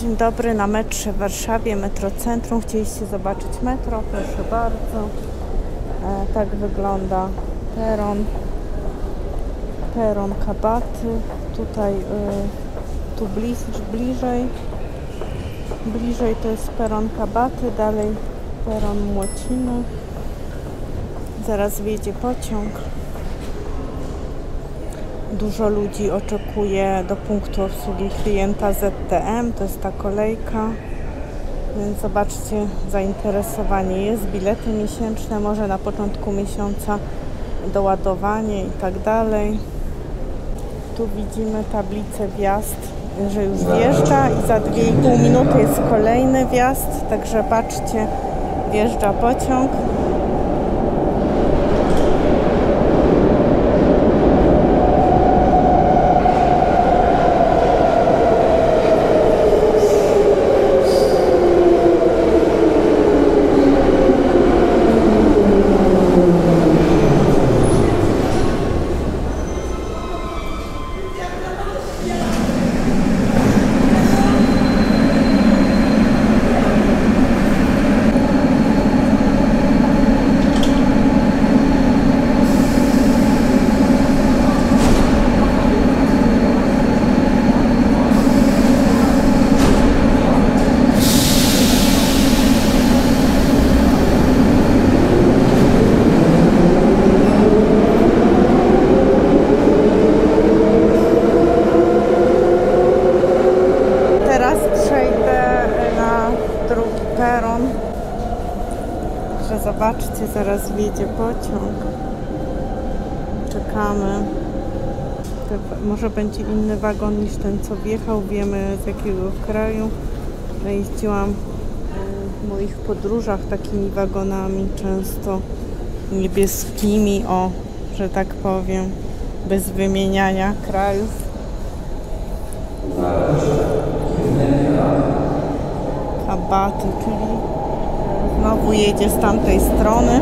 Dzień dobry, na metrze w Warszawie, Metrocentrum. Chcieliście zobaczyć metro? Proszę bardzo. Tak wygląda peron Kabaty. Tutaj tu bliżej to jest peron Kabaty, dalej peron Młociny. Zaraz wjedzie pociąg. Dużo ludzi oczekuje do punktu obsługi klienta ZTM, to jest ta kolejka, więc zobaczcie, zainteresowanie jest, bilety miesięczne, może na początku miesiąca doładowanie i tak dalej. Tu widzimy tablicę wjazd, że już wjeżdża i za 2,5 minuty jest kolejny wjazd, także patrzcie, wjeżdża pociąg. Zobaczcie, zaraz wjedzie pociąg. Czekamy. Może będzie inny wagon niż ten, co wjechał. Wiemy, z jakiego kraju. Jeździłam w moich podróżach takimi wagonami, często niebieskimi, że tak powiem, bez wymieniania krajów. Kabaty, czyli znowu jedzie z tamtej strony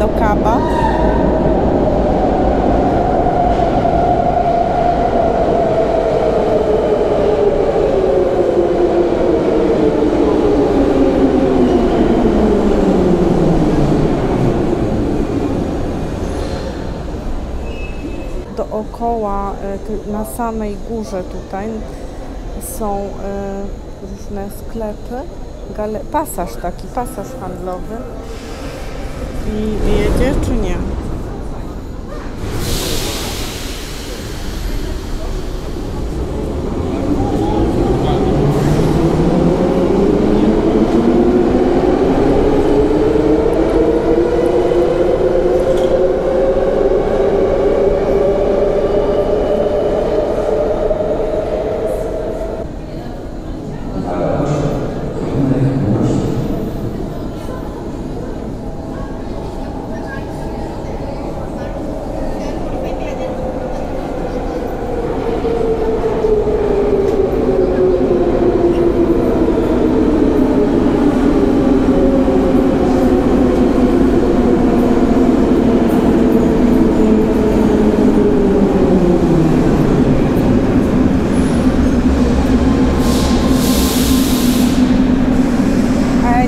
do Kabat. Dookoła, na samej górze tutaj są różne sklepy. Pasaż handlowy. I jedzie czy nie?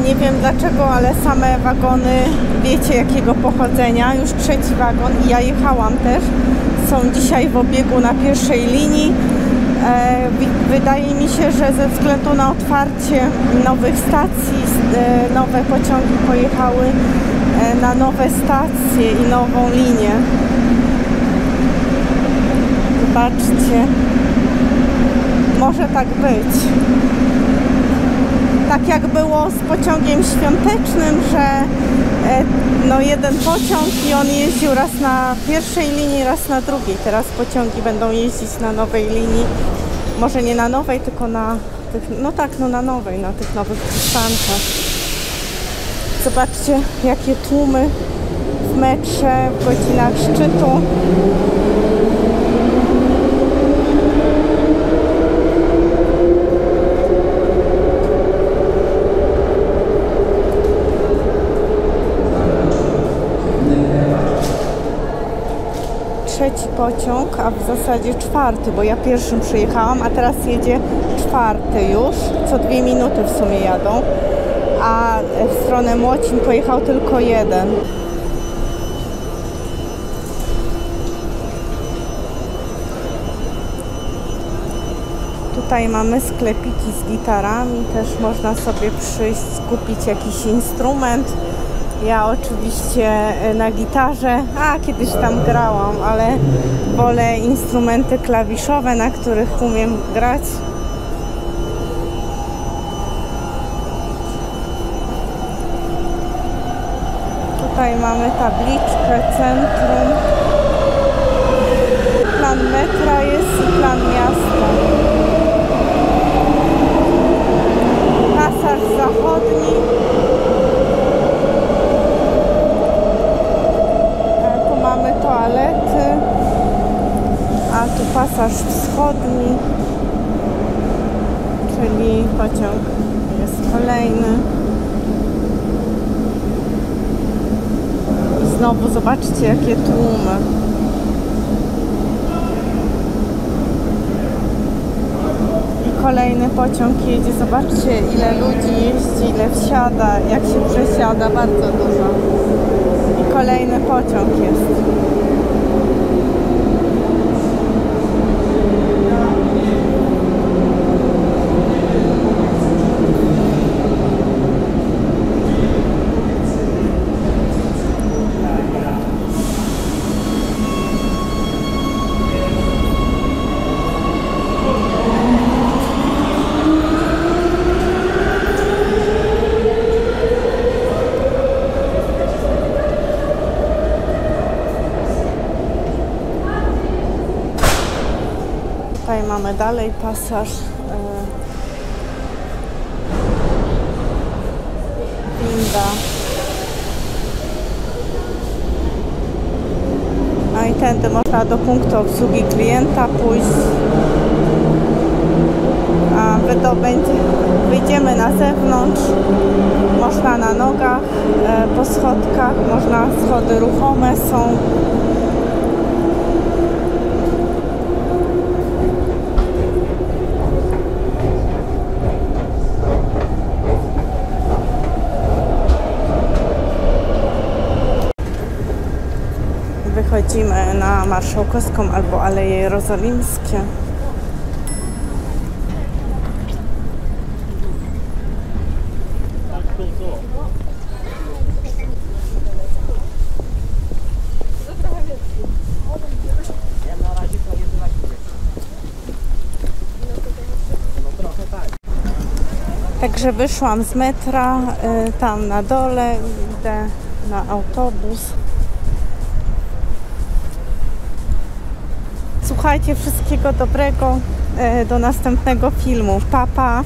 Nie wiem dlaczego, ale same wagony, wiecie jakiego pochodzenia, już trzeci wagon i ja jechałam też, są dzisiaj w obiegu na pierwszej linii. Wydaje mi się, że ze względu na otwarcie nowych stacji, nowe pociągi pojechały na nowe stacje i nową linię. Zobaczcie, może tak być. Tak jak było z pociągiem świątecznym, że no jeden pociąg i on jeździł raz na pierwszej linii, raz na drugiej. Teraz pociągi będą jeździć na nowej linii. Może nie na nowej, tylko na tych, na nowej, na tych nowych przystankach. Zobaczcie, jakie tłumy w metrze w godzinach szczytu. Trzeci pociąg, a w zasadzie czwarty, bo ja pierwszym przyjechałam, a teraz jedzie czwarty już, co 2 minuty w sumie jadą, a w stronę Młocin pojechał tylko jeden. Tutaj mamy sklepiki z gitarami, też można sobie przyjść, kupić jakiś instrument. Ja oczywiście na gitarze, kiedyś tam grałam, ale wolę instrumenty klawiszowe, na których umiem grać. Tutaj mamy tabliczkę, centrum. Plan metra jest i plan miasta. Pasaż zachodni. Tu mamy toalety. A tu pasaż wschodni. Czyli pociąg jest kolejny. Znowu zobaczcie, jakie tłumy. I kolejny pociąg jedzie. Zobaczcie, ile ludzi jeździ, ile wsiada, jak się przesiada, bardzo dużo. I kolejny pociąg jest. Tutaj mamy dalej pasaż winda. No i tędy można do punktu obsługi klienta pójść. A wyjdziemy na zewnątrz. Można na nogach, po schodkach, można, schody ruchome są. Wychodzimy na Marszałkowską albo Aleje Jerozolimskie. Także wyszłam z metra, tam na dole, idę na autobus. Słuchajcie, wszystkiego dobrego, do następnego filmu. Pa, pa!